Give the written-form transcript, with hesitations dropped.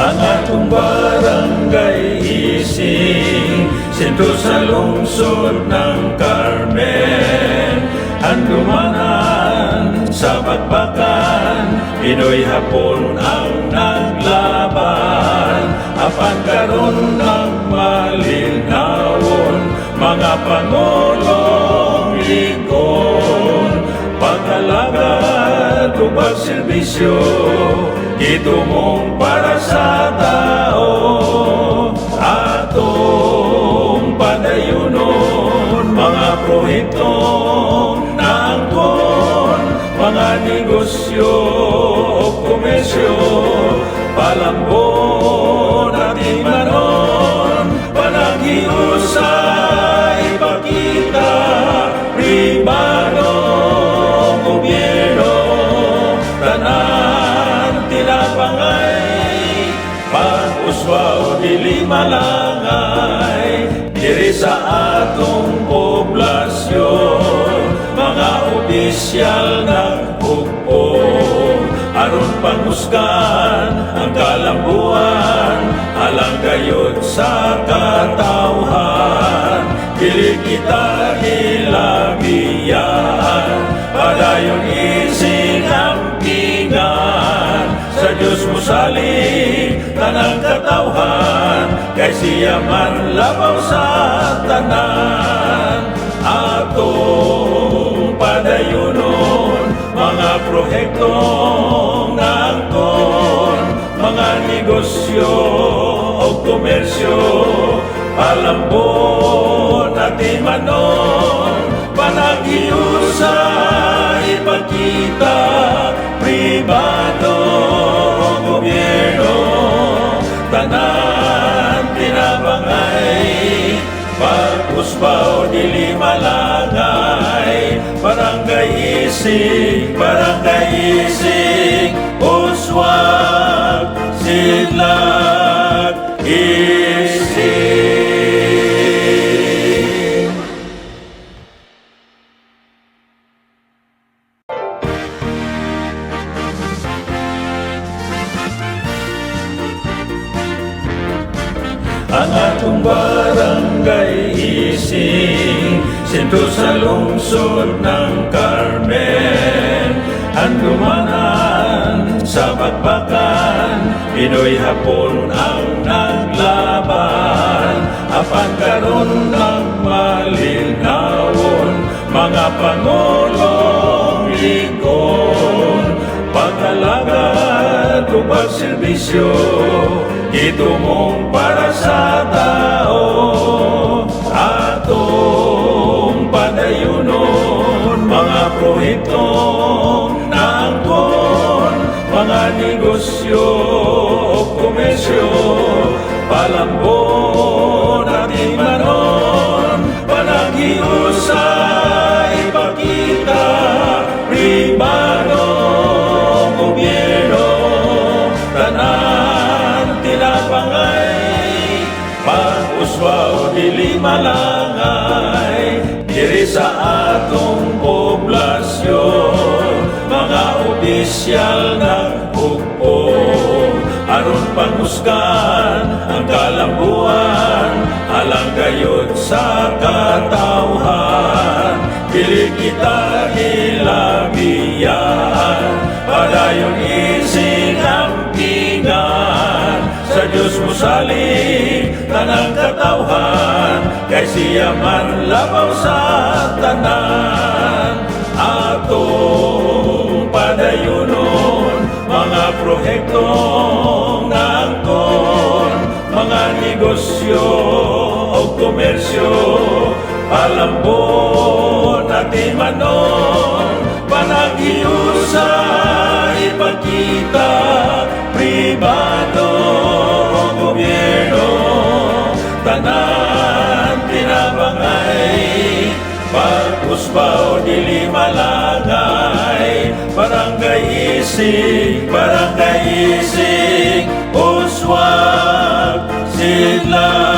ang atong barangay ising, sentro sa lungsod ng Carmen. Handumanan sa bakbakan, Pinoy hapon ang naglaban. Apan karon ng malinawon, mga pangulong lingkod, pag-alagad o pagserbisyo, itumong para sa tao. Atong padayunon, mga proyektong naangkon, mga negosyo o komersyo, palambon at imanon, panaghiusay ipakita, pribado, gobyerno, tanan tinapangay, pag-uswa o dili malangay, diri sa atong poblasyon, mga opisyal ng hukbo, aron pangusgan ang kalambuan, alang gayud sa katawhan, dili kita hilabiyaan, padayon isig ampingan, sa Diyos mo salig tanang katawhan, kay siya man labaw sa tanan. Atong padayunon, mga proyektong naangkon, mga negosyo o komersyo, palambon at imanon, panaghiusay ipakita, pribado o gobyerno, tanan tinabangay, pag-usba o dili malangay, barangay isig, uswag, sidlag, isig. Ang atong barangay ising, sentro sa lungsod ng Carmen. Handumanan sa bakbakan, Pinoy hapon ang naglaban. Apan karon ng malinawon, mga pangulong lingkod, pag-alagad o pagserbisyo, itumong para sa tao. Atong padayunon, mga proyektong naangkon, mga negosyo o komersyo, palambon at imanon, panaghiusay ipakita, pribado, gobyerno, tanan tinapangay, pag-uswa o dili malangay, diri sa atong poblasyon, mga opisyal ng hukbo, aron pangusgan ang kalambuan, alang gayud sa katawhan, dili kita hilabiyaan, padayon isig ampingan, sa Diyos mo salig tanang katawhan, kay siya man labaw sa tanan. Atong padayunon, mga proyektong naangkon, mga negosyo o komersyo, palambon at imanon, panaghiusay ipakita, pribado o gobyerno, tanan tinabangay, pag-usba o dili malangay, barangay isig, uswag, sidlag.